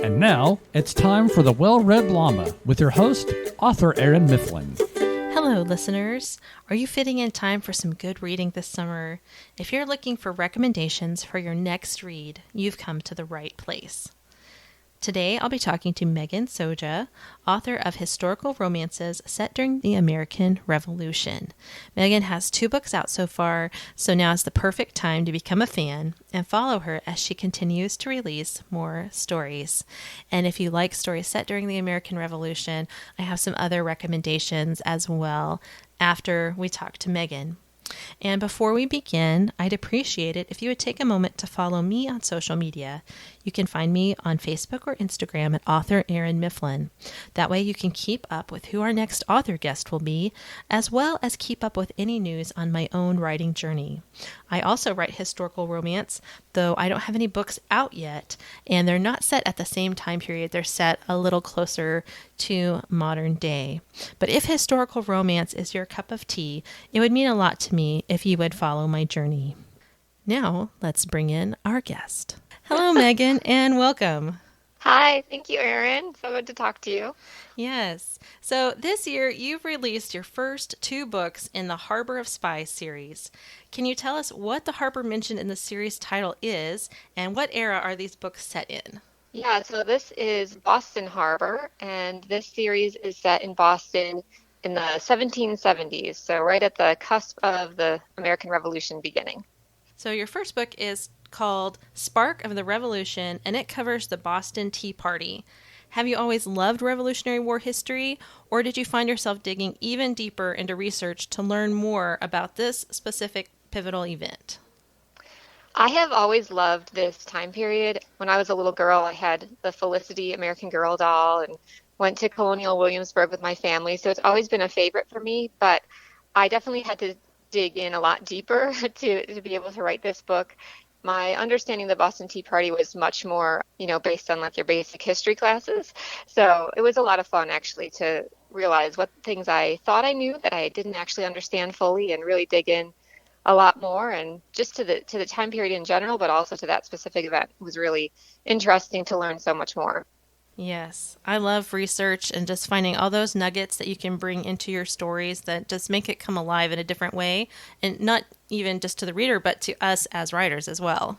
And now, it's time for the Well-Read Llama with your host, author Erin Mifflin. Hello, listeners. Are you fitting in time for some good reading this summer? If you're looking for recommendations for your next read, you've come to the right place. Today, I'll be talking to Megan Soja, author of historical romances set during the American Revolution. Megan has 2 books out so far, so now is the perfect time to become a fan and follow her as she continues to release more stories. And if you like stories set during the American Revolution, I have some other recommendations as well after we talk to Megan. And before we begin, I'd appreciate it if you would take a moment to follow me on social media. You can find me on Facebook or Instagram at author Erin Mifflin. That way you can keep up with who our next author guest will be, as well as keep up with any news on my own writing journey. I also write historical romance, though I don't have any books out yet, and they're not set at the same time period. They're set a little closer to modern day. But if historical romance is your cup of tea, it would mean a lot to me if you would follow my journey. Now, let's bring in our guest. Hello, Megan, and welcome. Hi, thank you, Erin. So good to talk to you. Yes. So this year, you've released your first 2 books in the Harbor of Spies series. Can you tell us what the harbor mentioned in the series title is, and what era are these books set in? Yeah, so this is Boston Harbor, and this series is set in Boston in the 1770s, so right at the cusp of the American Revolution beginning. So your first book is called Spark of the Revolution, and it covers the Boston Tea Party. Have you always loved Revolutionary War history, or did you find yourself digging even deeper into research to learn more about this specific pivotal event? I have always loved this time period. When I was a little girl, I had the Felicity American Girl doll and went to Colonial Williamsburg with my family, so it's always been a favorite for me, but I definitely had to dig in a lot deeper to be able to write this book. My understanding of the Boston Tea Party was much more, based on like your basic history classes. So it was a lot of fun actually to realize what things I thought I knew that I didn't actually understand fully and really dig in a lot more, and just to the time period in general, but also to that specific event. It was really interesting to learn so much more. Yes, I love research and just finding all those nuggets that you can bring into your stories that just make it come alive in a different way, and not even just to the reader, but to us as writers as well.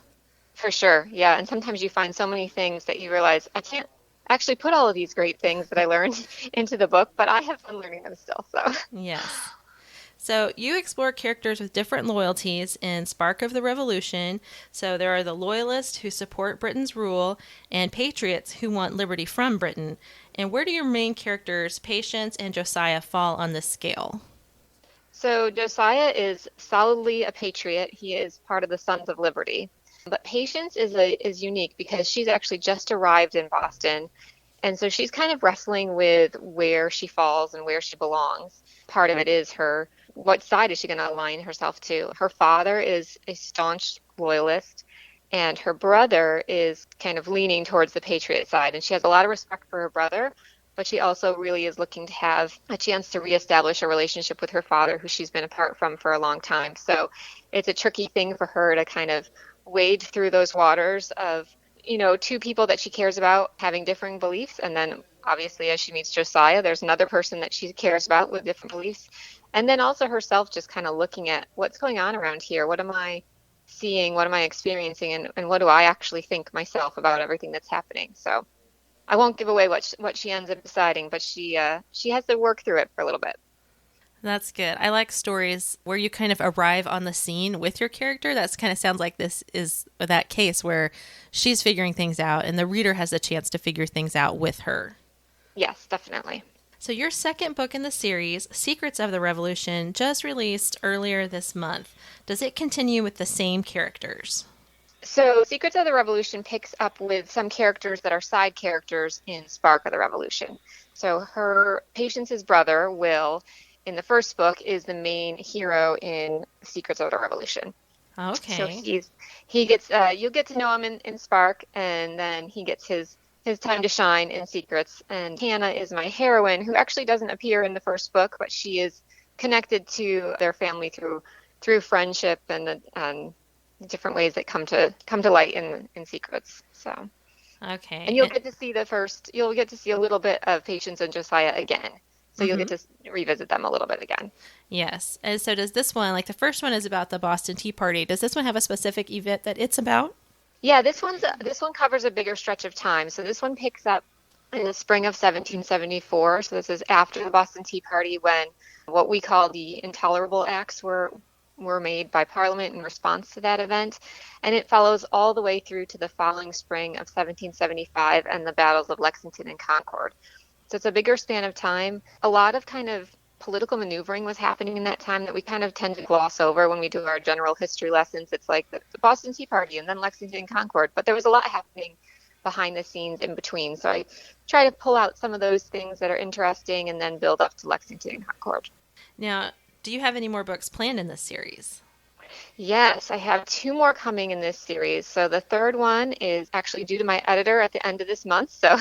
For sure, yeah. And sometimes you find so many things that you realize, I can't actually put all of these great things that I learned into the book, but I have fun learning them still. So Yes. So you explore characters with different loyalties in Spark of the Revolution. So there are the loyalists who support Britain's rule and patriots who want liberty from Britain. And where do your main characters, Patience and Josiah, fall on this scale? So Josiah is solidly a patriot. He is part of the Sons of Liberty. But Patience is unique because she's actually just arrived in Boston. And so she's kind of wrestling with where she falls and where she belongs. Part of it is what side is she going to align herself to? Her father is a staunch loyalist, and her brother is kind of leaning towards the patriot side. And she has a lot of respect for her brother, but she also really is looking to have a chance to reestablish a relationship with her father, who she's been apart from for a long time. So it's a tricky thing for her to kind of wade through those waters of, 2 people that she cares about having differing beliefs. And then obviously as she meets Josiah, there's another person that she cares about with different beliefs. And then also herself just kind of looking at what's going on around here. What am I seeing? What am I experiencing? And what do I actually think myself about everything that's happening? So I won't give away what she ends up deciding, but she has to work through it for a little bit. That's good. I like stories where you kind of arrive on the scene with your character. That kind of sounds like this is that case where she's figuring things out and the reader has a chance to figure things out with her. Yes, definitely. So your second book in the series, Secrets of the Revolution, just released earlier this month. Does it continue with the same characters? So Secrets of the Revolution picks up with some characters that are side characters in Spark of the Revolution. So her Patience's brother, Will, in the first book, is the main hero in Secrets of the Revolution. Okay. So he gets you'll get to know him in Spark, and then he gets his time to shine in Secrets. And Hannah is my heroine, who actually doesn't appear in the first book, but she is connected to their family through friendship and different ways that come to light in Secrets. So Okay. And you'll get to see a little bit of Patience and Josiah again. So you'll get to revisit them a little bit again. Yes. And so does this one, like the first one is about the Boston Tea Party. Does this one have a specific event that it's about? Yeah, this one covers a bigger stretch of time. So this one picks up in the spring of 1774. So this is after the Boston Tea Party, when what we call the Intolerable Acts were made by Parliament in response to that event. And it follows all the way through to the following spring of 1775 and the battles of Lexington and Concord. So it's a bigger span of time. A lot of kind of political maneuvering was happening in that time that we kind of tend to gloss over when we do our general history lessons. It's like the Boston Tea Party and then Lexington and Concord, but there was a lot happening behind the scenes in between. So I try to pull out some of those things that are interesting and then build up to Lexington and Concord. Now, do you have any more books planned in this series? Yes, I have 2 more coming in this series. So the third one is actually due to my editor at the end of this month. So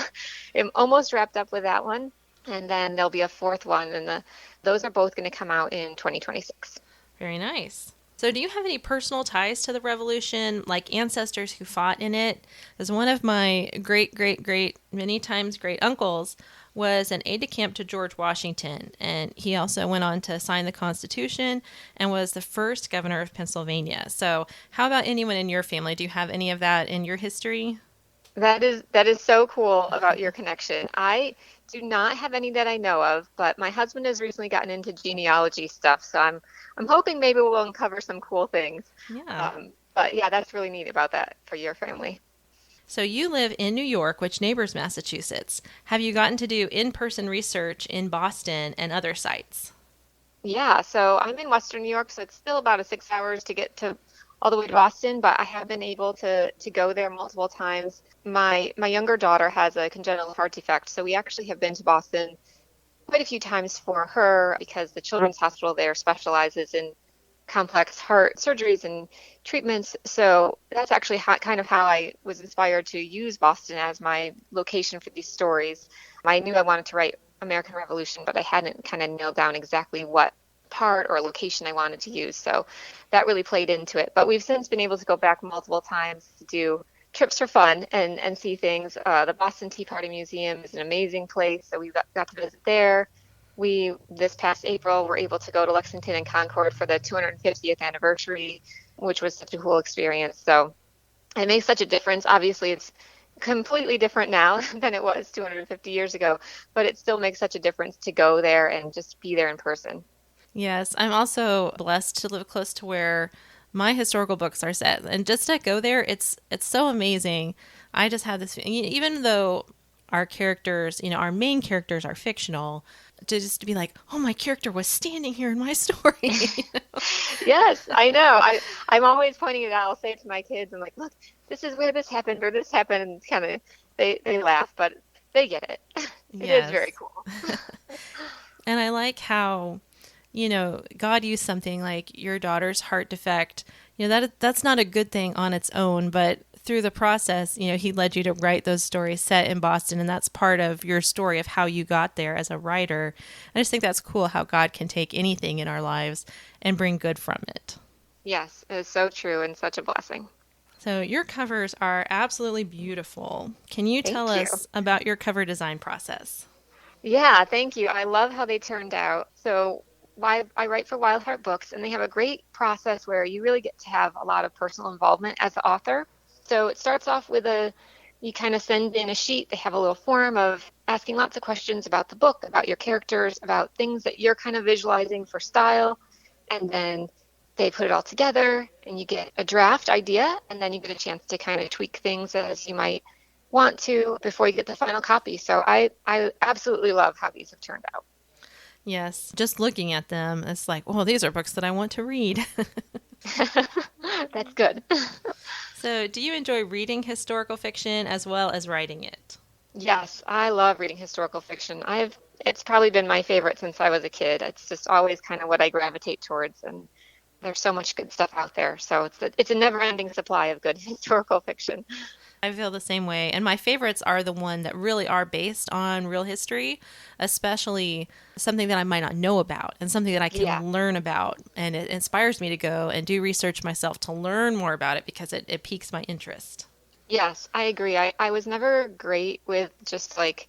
I'm almost wrapped up with that one. And then there'll be a 4th one, and those are both going to come out in 2026. Very nice. So do you have any personal ties to the Revolution, like ancestors who fought in it? As one of my great, many times great uncles was an aide-de-camp to George Washington, and he also went on to sign the Constitution and was the first governor of Pennsylvania. So how about anyone in your family? Do you have any of that in your history? That is so cool about your connection. I do not have any that I know of, but my husband has recently gotten into genealogy stuff, so I'm hoping maybe we'll uncover some cool things. Yeah. But yeah, that's really neat about that for your family. So you live in New York, which neighbors Massachusetts. Have you gotten to do in-person research in Boston and other sites? Yeah, so I'm in Western New York, so it's still about 6 hours to get to all the way to Boston, but I have been able to go there multiple times. My younger daughter has a congenital heart defect, so we actually have been to Boston quite a few times for her because the Children's Hospital there specializes in complex heart surgeries and treatments. So that's actually kind of how I was inspired to use Boston as my location for these stories. I knew I wanted to write American Revolution, but I hadn't kind of nailed down exactly what part or location I wanted to use. So that really played into it. But we've since been able to go back multiple times to do trips for fun and see things. The Boston Tea Party Museum is an amazing place, so we got to visit there. We, this past April, were able to go to Lexington and Concord for the 250th anniversary, which was such a cool experience. So it makes such a difference. Obviously, it's completely different now than it was 250 years ago, but it still makes such a difference to go there and just be there in person. Yes, I'm also blessed to live close to where my historical books are set. And just to go there, it's so amazing. I just have this, even though our characters, our main characters are fictional, to be like, oh, my character was standing here in my story. Yes, I know. I'm always pointing it out. I'll say it to my kids, I'm like, look, this is where this happened or this happened, and kind of they laugh, but they get it. It is very cool. And I like how, God used something like your daughter's heart defect. That's not a good thing on its own, but through the process, he led you to write those stories set in Boston, and that's part of your story of how you got there as a writer. I just think that's cool how God can take anything in our lives and bring good from it. Yes, it is so true and such a blessing. So your covers are absolutely beautiful. Can you tell us about your cover design process? Yeah, thank you. I love how they turned out. So I write for Wild Heart Books, and they have a great process where you really get to have a lot of personal involvement as the author. So it starts off with you kind of send in a sheet. They have a little form of asking lots of questions about the book, about your characters, about things that you're kind of visualizing for style. And then they put it all together and you get a draft idea, and then you get a chance to kind of tweak things as you might want to before you get the final copy. So I absolutely love how these have turned out. Yes, just looking at them, it's like, well, these are books that I want to read. That's good. So do you enjoy reading historical fiction as well as writing it? Yes, I love reading historical fiction. It's probably been my favorite since I was a kid. It's just always kind of what I gravitate towards, and there's so much good stuff out there. So it's a never-ending supply of good historical fiction. I feel the same way. And my favorites are the one that really are based on real history, especially something that I might not know about and something that I can learn about. And it inspires me to go and do research myself to learn more about it because it piques my interest. Yes, I agree. I was never great with just like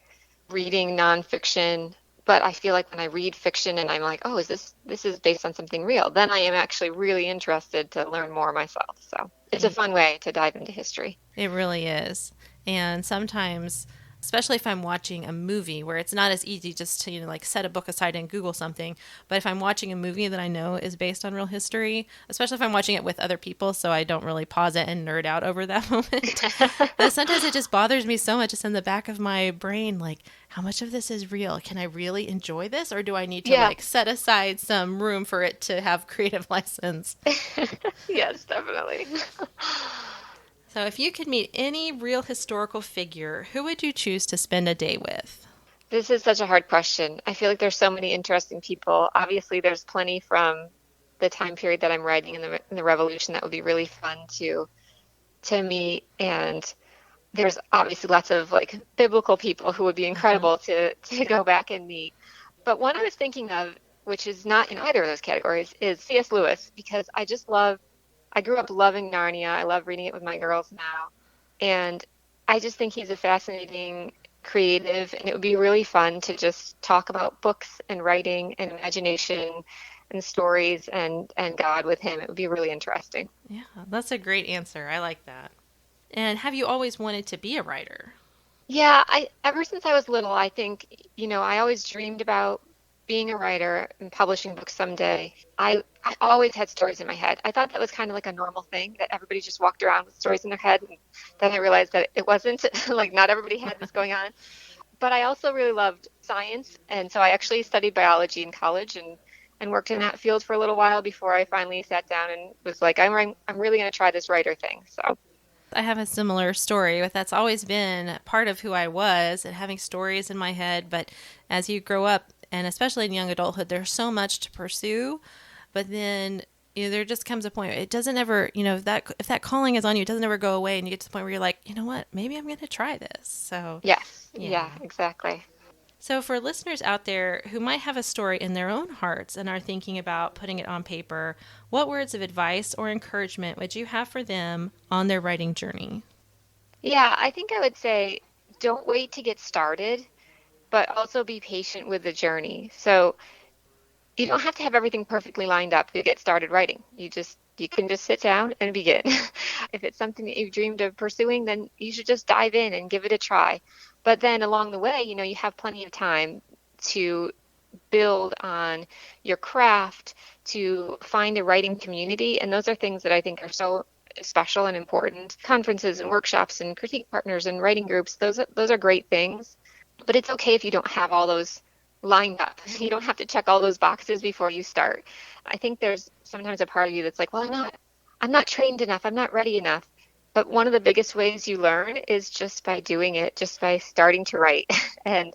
reading nonfiction, but I feel like when I read fiction and I'm like, oh, this is based on something real, then I am actually really interested to learn more myself. So it's a fun way to dive into history. It really is. And sometimes, especially if I'm watching a movie where it's not as easy just to, like set a book aside and Google something, but if I'm watching a movie that I know is based on real history, especially if I'm watching it with other people so I don't really pause it and nerd out over that moment, but sometimes it just bothers me so much. It's in the back of my brain, like, how much of this is real? Can I really enjoy this? Or do I need to Yeah. like set aside some room for it to have creative license? Yes, definitely. So, if you could meet any real historical figure, who would you choose to spend a day with? This is such a hard question. I feel like there's so many interesting people. Obviously, there's plenty from the time period that I'm writing in the Revolution that would be really fun to meet, and there's obviously lots of like biblical people who would be Uh-huh. incredible to go back and meet. But one I was thinking of, which is not in either of those categories, is C.S. Lewis, because I grew up loving Narnia. I love reading it with my girls now. And I just think he's a fascinating creative, and it would be really fun to just talk about books and writing and imagination and stories and God with him. It would be really interesting. Yeah, that's a great answer. I like that. And have you always wanted to be a writer? Yeah, I ever since I was little, I think, I always dreamed about being a writer and publishing books someday. I always had stories in my head. I thought that was kind of like a normal thing that everybody just walked around with stories in their head. And then I realized that it wasn't like not everybody had this going on. But I also really loved science, and so I actually studied biology in college and worked in that field for a little while before I finally sat down and was like, I'm really going to try this writer thing. So, I have a similar story, but that's always been part of who I was and having stories in my head. But as you grow up, and especially in young adulthood, there's so much to pursue. But then there just comes a point. It doesn't ever, if that calling is on you, it doesn't ever go away, and you get to the point where you're like, you know what, maybe I'm going to try this. So yes, yeah. yeah, exactly. So, for listeners out there who might have a story in their own hearts and are thinking about putting it on paper, what words of advice or encouragement would you have for them on their writing journey? Yeah, I think I would say don't wait to get started, but also be patient with the journey. So you don't have to have everything perfectly lined up to get started writing. You can just sit down and begin. If it's something that you've dreamed of pursuing, then you should just dive in and give it a try. But then along the way, you have plenty of time to build on your craft, to find a writing community, and those are things that I think are so special and important. Conferences and workshops and critique partners and writing groups, those are great things. But it's okay if you don't have all those lined up. You don't have to check all those boxes before you start. I think there's sometimes a part of you that's like, well, I'm not trained enough. I'm not ready enough. But one of the biggest ways you learn is just by doing it, just by starting to write. And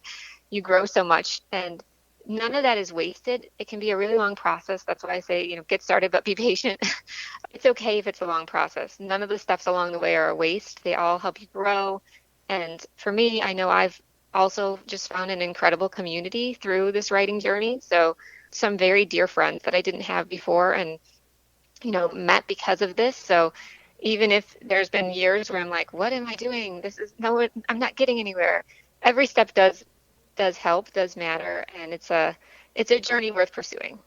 you grow so much. And none of that is wasted. It can be a really long process. That's why I say, get started, but be patient. It's okay if it's a long process. None of the steps along the way are a waste. They all help you grow. And for me, I know I've also just found an incredible community through this writing journey. So some very dear friends that I didn't have before and, met because of this. So even if there's been years where I'm like, what am I doing? I'm not getting anywhere. Every step does help, does matter, and it's a journey worth pursuing.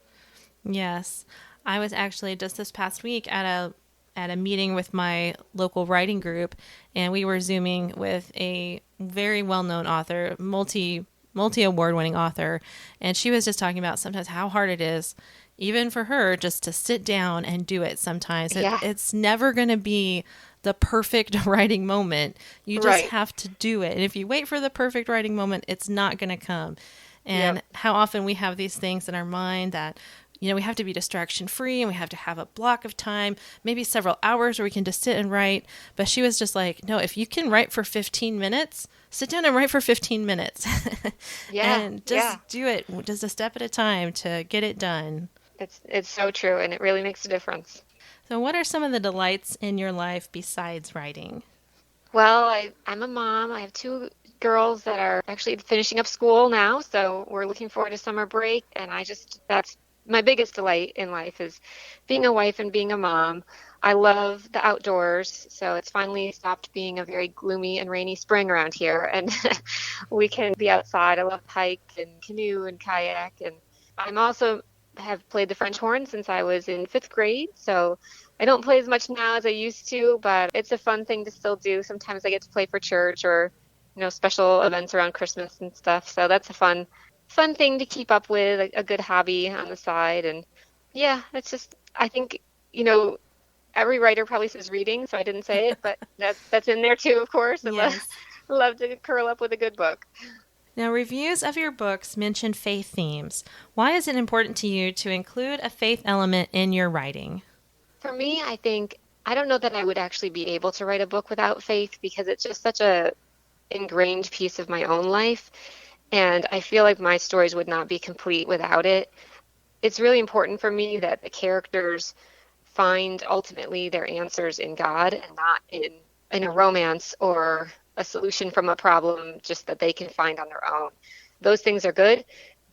Yes. I was actually just this past week at a meeting with my local writing group, and we were zooming with a very well-known author, multi award winning author, and she was just talking about sometimes how hard it is even for her just to sit down and do it sometimes. Yeah, It's never going to be the perfect writing moment. You just right. have to do it. And if you wait for the perfect writing moment, it's not going to come. Yep. And how often we have these things in our mind that we have to be distraction free and we have to have a block of time, maybe several hours where we can just sit and write. But she was just like, no, if you can write for 15 minutes, sit down and write for 15 minutes Yeah, and just yeah. do it just a step at a time to get it done. It's so true, and it really makes a difference. So, what are some of the delights in your life besides writing? Well, I'm a mom. I have two girls that are actually finishing up school now, so we're looking forward to summer break, and that's my biggest delight in life is being a wife and being a mom. I love the outdoors, so it's finally stopped being a very gloomy and rainy spring around here, and we can be outside. I love hike and canoe and kayak, and I'm also have played the French horn since I was in fifth grade, so I don't play as much now as I used to, but it's a fun thing to still do. Sometimes I get to play for church or, special events around Christmas and stuff, so that's a fun thing to keep up with, a good hobby on the side, and yeah, it's just, I think, every writer probably says reading, so I didn't say it, but that's in there too, of course. I Yes. love to curl up with a good book. Now, reviews of your books mention faith themes. Why is it important to you to include a faith element in your writing? For me, I don't know that I would actually be able to write a book without faith because it's just such a ingrained piece of my own life, and I feel like my stories would not be complete without it. It's really important for me that the characters find ultimately their answers in God and not in a romance or a solution from a problem just that they can find on their own. Those things are good,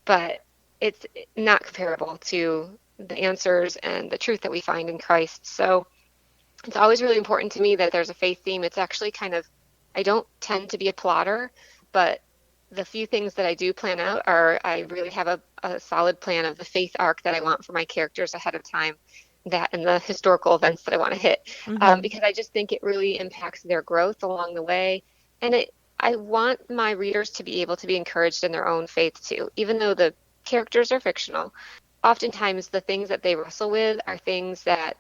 but it's not comparable to the answers and the truth that we find in Christ. So it's always really important to me that there's a faith theme. It's actually I don't tend to be a plotter, but the few things that I do plan out are I really have a solid plan of the faith arc that I want for my characters ahead of time, that and the historical events that I want to hit, because I just think it really impacts their growth along the way. And I want my readers to be able to be encouraged in their own faith too, even though the characters are fictional. Oftentimes the things that they wrestle with are things that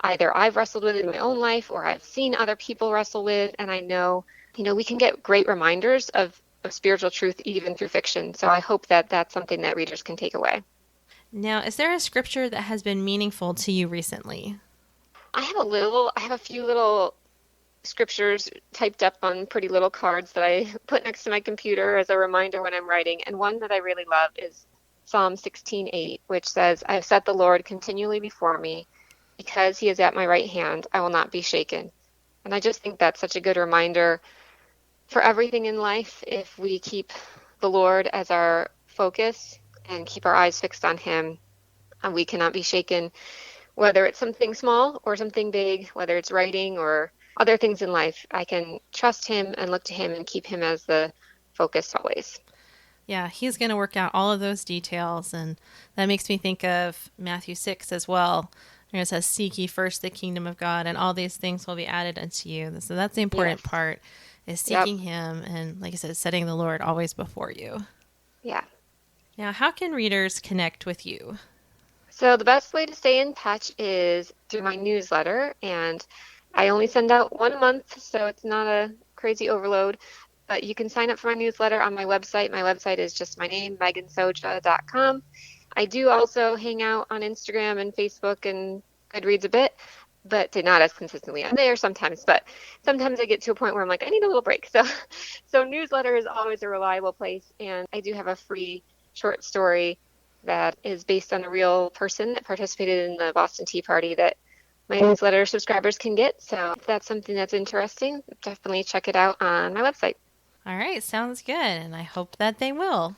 either I've wrestled with in my own life or I've seen other people wrestle with. And I know, we can get great reminders of spiritual truth even through fiction. So I hope that that's something that readers can take away. Now, is there a scripture that has been meaningful to you recently? I have a few little scriptures typed up on pretty little cards that I put next to my computer as a reminder when I'm writing. And one that I really love is Psalm 16:8, which says, "I have set the Lord continually before me. Because he is at my right hand, I will not be shaken." And I just think that's such a good reminder for everything in life. If we keep the Lord as our focus and keep our eyes fixed on him, we cannot be shaken, whether it's something small or something big, whether it's writing or other things in life. I can trust him and look to him and keep him as the focus always. Yeah, he's going to work out all of those details. And that makes me think of Matthew 6 as well. It says, "Seek ye first the kingdom of God, and all these things will be added unto you." So that's the important part, is seeking him. And like I said, setting the Lord always before you. Yeah. Now, how can readers connect with you? So the best way to stay in touch is through my newsletter. And I only send out one a month, so it's not a crazy overload. But you can sign up for my newsletter on my website. My website is just my name, megansoja.com. I do also hang out on Instagram and Facebook and Goodreads a bit, but not as consistently. I'm there sometimes, but sometimes I get to a point where I'm like, I need a little break. So newsletter is always a reliable place. And I do have a free short story that is based on a real person that participated in the Boston Tea Party that my newsletter subscribers can get. So if that's something that's interesting, definitely check it out on my website. All right, sounds good, and I hope that they will.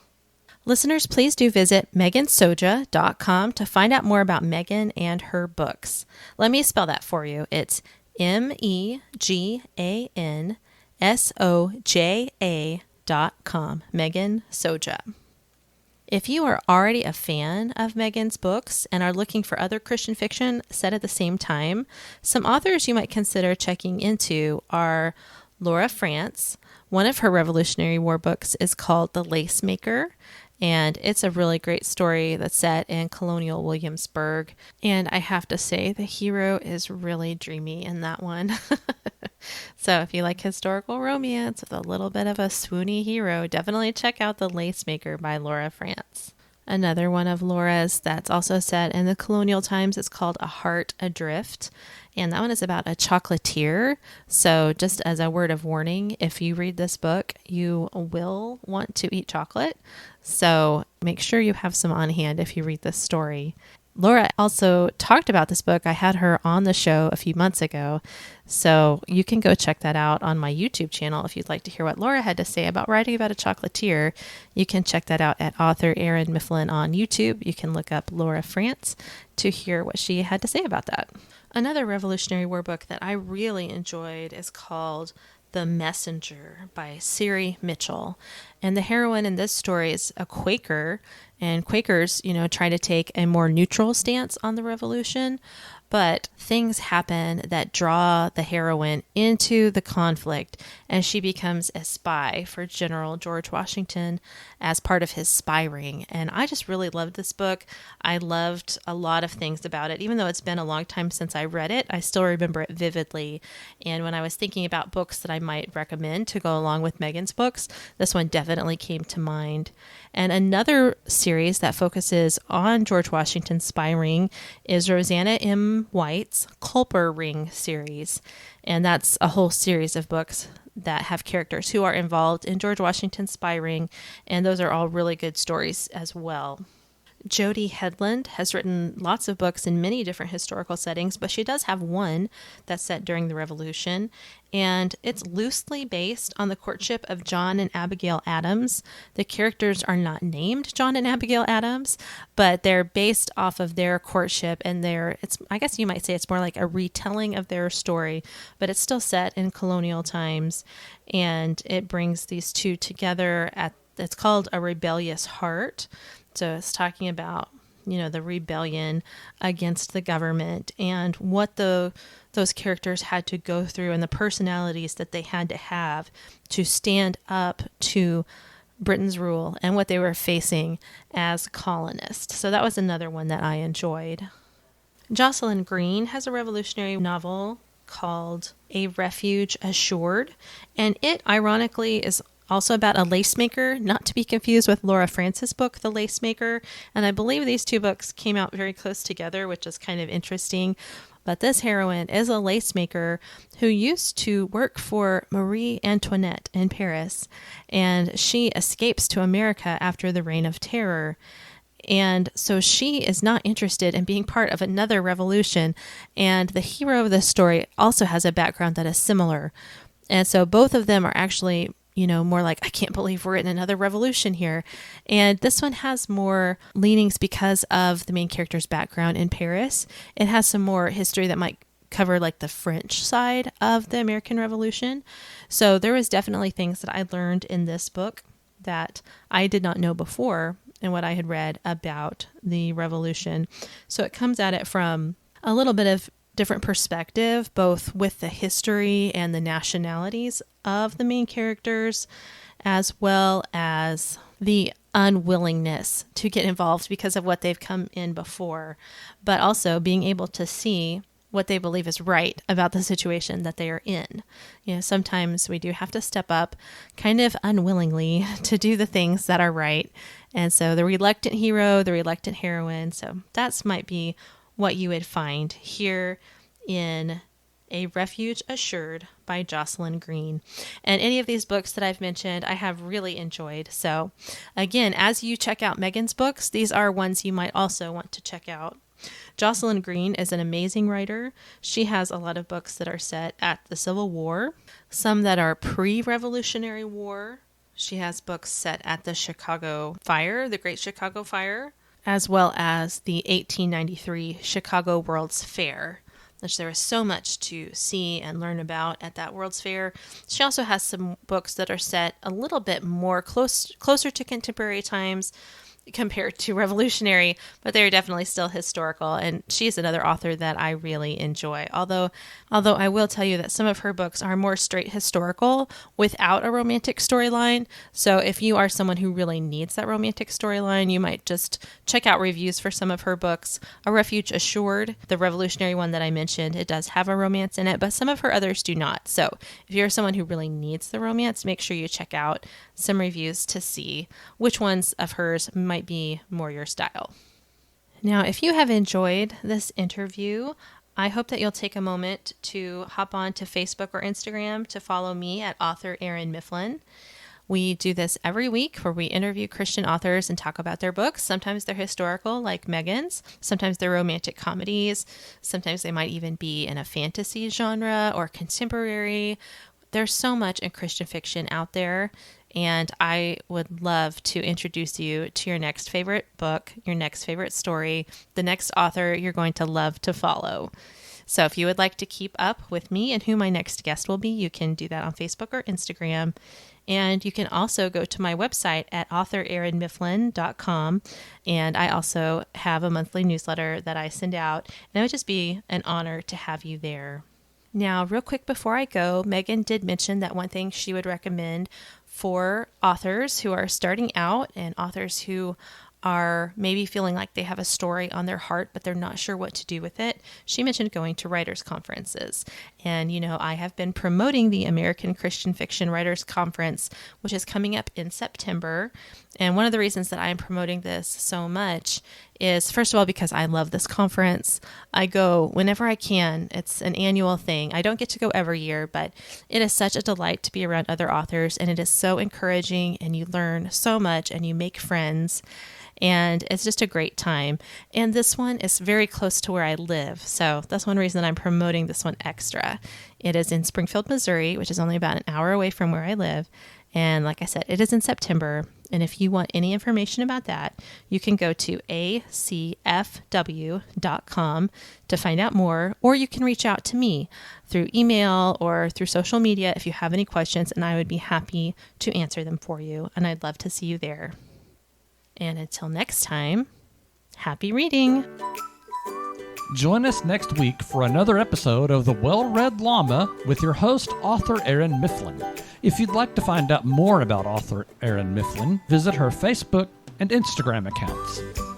Listeners, please do visit megansoja.com to find out more about Megan and her books. Let me spell that for you. It's megansoja.com. Megan Soja. If you are already a fan of Megan's books and are looking for other Christian fiction set at the same time, some authors you might consider checking into are Laura France. One of her Revolutionary War books is called The Lace Maker, and it's a really great story that's set in colonial Williamsburg. And I have to say, the hero is really dreamy in that one. So if you like historical romance with a little bit of a swoony hero, definitely check out The Lace Maker by Laura France. Another one of Laura's that's also set in the colonial times is called A Heart Adrift. And that one is about a chocolatier. So just as a word of warning, if you read this book, you will want to eat chocolate. So make sure you have some on hand if you read this story. Laura also talked about this book. I had her on the show a few months ago. So you can go check that out on my YouTube channel if you'd like to hear what Laura had to say about writing about a chocolatier. You can check that out at author Erin Mifflin on YouTube. You can look up Laura France to hear what she had to say about that. Another Revolutionary War book that I really enjoyed is called The Messenger by Siri Mitchell. And the heroine in this story is a Quaker, and Quakers, try to take a more neutral stance on the revolution. But things happen that draw the heroine into the conflict, and she becomes a spy for General George Washington as part of his spy ring. And I just really loved this book. I loved a lot of things about it. Even though it's been a long time since I read it, I still remember it vividly. And when I was thinking about books that I might recommend to go along with Megan's books, this one definitely came to mind. And another series that focuses on George Washington's spy ring is Rosanna M. White's Culper Ring series. And that's a whole series of books that have characters who are involved in George Washington's spy ring. And those are all really good stories as well. Jody Headland has written lots of books in many different historical settings, but she does have one that's set during the Revolution, and it's loosely based on the courtship of John and Abigail Adams. The characters are not named John and Abigail Adams, but they're based off of their courtship, and I guess you might say it's more like a retelling of their story, but it's still set in colonial times, and it brings these two together it's called A Rebellious Heart. So it's talking about, the rebellion against the government and what those characters had to go through and the personalities that they had to have to stand up to Britain's rule and what they were facing as colonists. So that was another one that I enjoyed. Jocelyn Green has a revolutionary novel called A Refuge Assured, and it ironically is also about a lace maker, not to be confused with Laura France's book, The Lace Maker. And I believe these two books came out very close together, which is kind of interesting. But this heroine is a lace maker who used to work for Marie Antoinette in Paris. And she escapes to America after the Reign of Terror. And so she is not interested in being part of another revolution. And the hero of this story also has a background that is similar. And so both of them are actually more like, I can't believe we're in another revolution here. And this one has more leanings because of the main character's background in Paris. It has some more history that might cover like the French side of the American Revolution. So there was definitely things that I learned in this book that I did not know before and what I had read about the revolution. So it comes at it from a little bit of different perspective, both with the history and the nationalities of the main characters, as well as the unwillingness to get involved because of what they've come in before, but also being able to see what they believe is right about the situation that they are in. Sometimes we do have to step up kind of unwillingly to do the things that are right. And so the reluctant hero, the reluctant heroine, so that's might be what you would find here in A Refuge Assured by Jocelyn Green. And any of these books that I've mentioned, I have really enjoyed. So again, as you check out Megan's books, these are ones you might also want to check out. Jocelyn Green is an amazing writer. She has a lot of books that are set at the Civil War, some that are pre-Revolutionary War. She has books set at the Chicago Fire, the Great Chicago Fire, as well as the 1893 Chicago World's Fair, which there is so much to see and learn about at that World's Fair. She also has some books that are set a little bit more closer to contemporary times compared to revolutionary, but they're definitely still historical. And she's another author that I really enjoy. Although I will tell you that some of her books are more straight historical without a romantic storyline. So if you are someone who really needs that romantic storyline, you might just check out reviews for some of her books. A Refuge Assured, the revolutionary one that I mentioned, it does have a romance in it, but some of her others do not. So if you're someone who really needs the romance, make sure you check out some reviews to see which ones of hers might be more your style. Now, if you have enjoyed this interview, I hope that you'll take a moment to hop on to Facebook or Instagram to follow me at author Erin Mifflin. We do this every week where we interview Christian authors and talk about their books. Sometimes they're historical, like Megan's. Sometimes they're romantic comedies. Sometimes they might even be in a fantasy genre or contemporary. There's so much in Christian fiction out there, and I would love to introduce you to your next favorite book, your next favorite story, the next author you're going to love to follow. So if you would like to keep up with me and who my next guest will be, you can do that on Facebook or Instagram. And you can also go to my website at authorerinmifflin.com. And I also have a monthly newsletter that I send out. And it would just be an honor to have you there. Now, real quick before I go, Megan did mention that one thing she would recommend for authors who are starting out and authors who are maybe feeling like they have a story on their heart, but they're not sure what to do with it. She mentioned going to writers' conferences. And, I have been promoting the American Christian Fiction Writers Conference, which is coming up in September. And one of the reasons that I am promoting this so much is, first of all, because I love this conference. I go whenever I can. It's an annual thing. I don't get to go every year, but it is such a delight to be around other authors, and it is so encouraging, and you learn so much, and you make friends. And it's just a great time. And this one is very close to where I live. So that's one reason that I'm promoting this one extra. It is in Springfield, Missouri, which is only about an hour away from where I live. And like I said, it is in September. And if you want any information about that, you can go to acfw.com to find out more, or you can reach out to me through email or through social media if you have any questions, and I would be happy to answer them for you. And I'd love to see you there. And until next time, happy reading. Join us next week for another episode of The Well-Read Llama with your host, author Erin Mifflin. If you'd like to find out more about author Erin Mifflin, visit her Facebook and Instagram accounts.